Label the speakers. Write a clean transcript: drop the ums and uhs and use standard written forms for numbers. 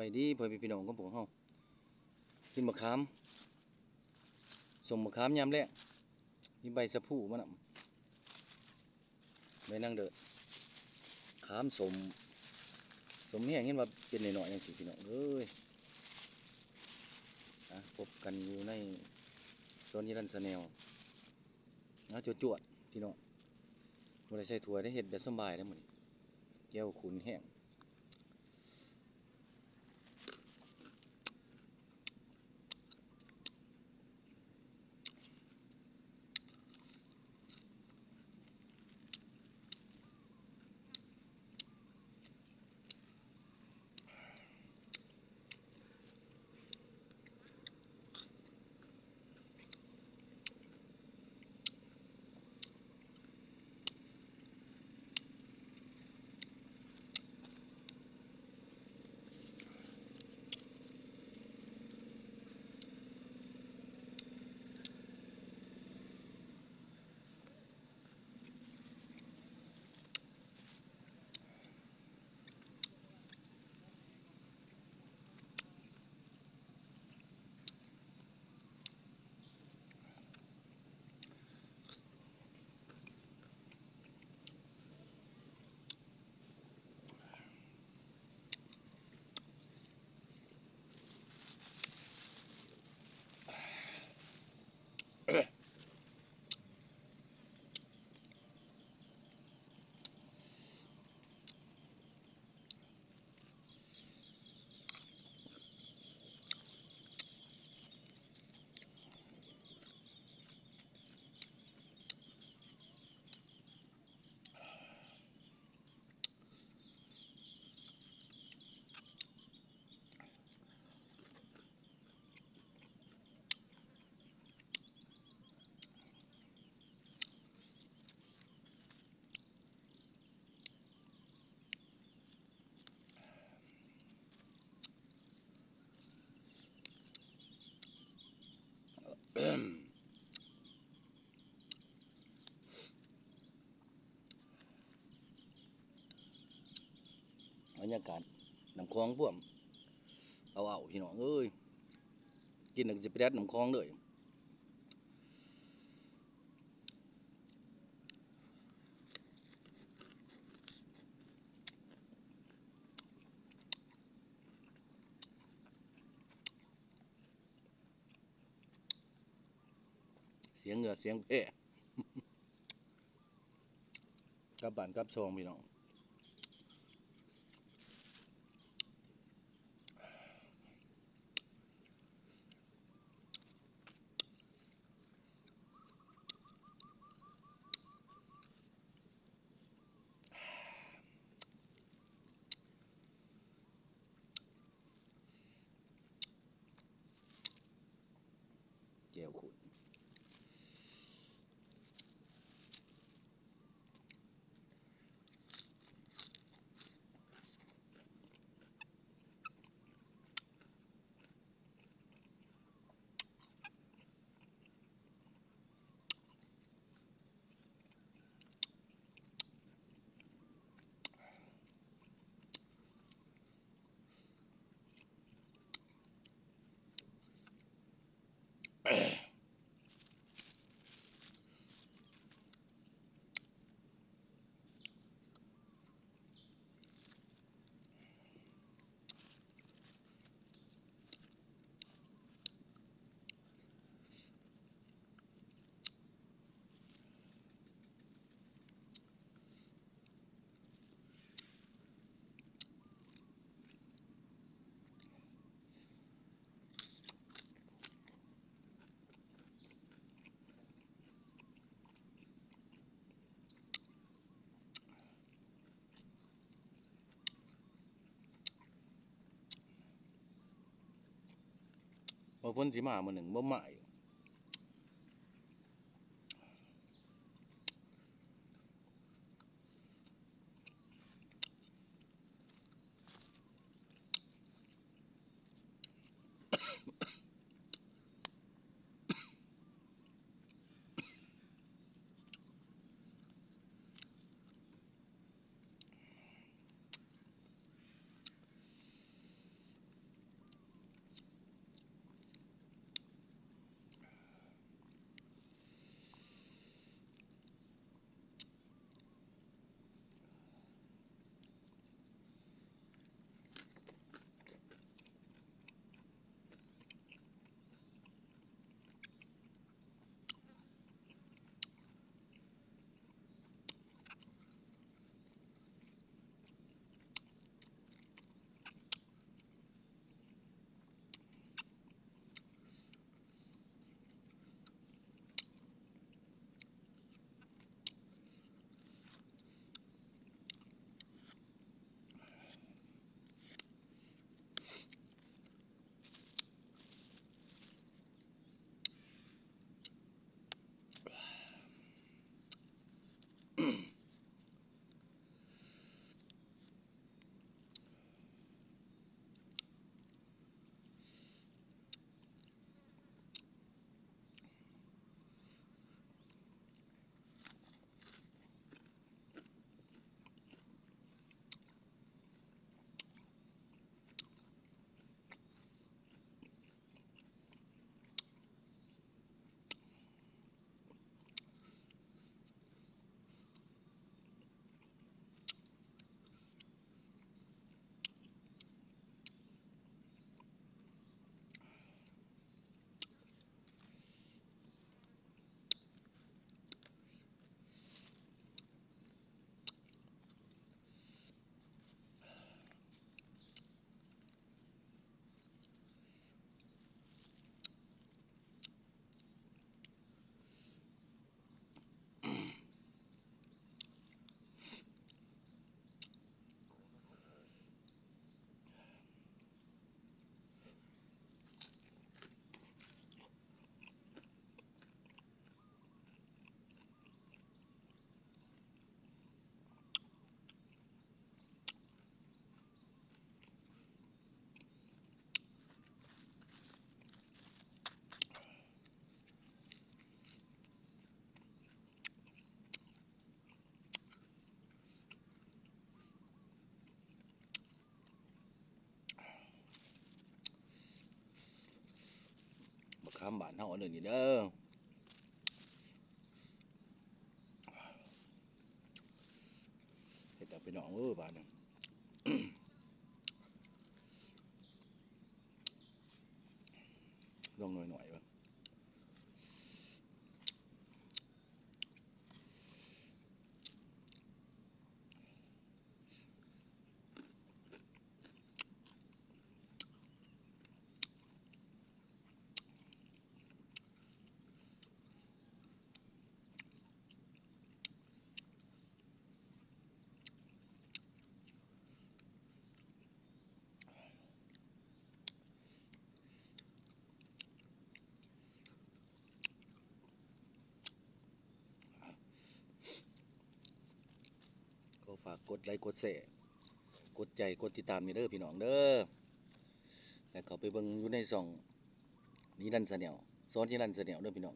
Speaker 1: ไปดีเพื่อนพี่น้องของผมเฮากินมะขามสมมะขามยามแรกมีใบสะพูมันใบนางเด้อขามสมแห้งเห็นว่าเป็นหน่อยๆอย่างสิพี่น้องเอ้ยพบกันอยู่ในโซนยิรันสแนลจวดๆพี่น้องบ่ได้ใช้ถั่วได้เห็ดแบบสบายได้หมดแก้วขุนแห้งบรรยากาศน้ำคลองพ่วมเอาพี่น้องเอ้ยกินหนึ่งสิบแดดน้ำคลองเลยเสียงเหงื่อเสียงเพะกับบ้านกับซองพี่น้องแก้วขุดพอพ้นสีมาหนึ่งบ่มาอยู่ ข้ามบ้านเฮาอันนี้เด้อเฮ็ดเอาไปน้องบ้านนึง ลองหน่อยๆว่าก็ฝากกดไลค์กดแชร์กดใจกดติดตามนี่เด้อพี่น้องเด้อแล้วก็ไปเบิ่งอยู่ในช่องนิรันดร์ชาแนลสอนนิรันดร์ชาแนลเด้อพี่น้อง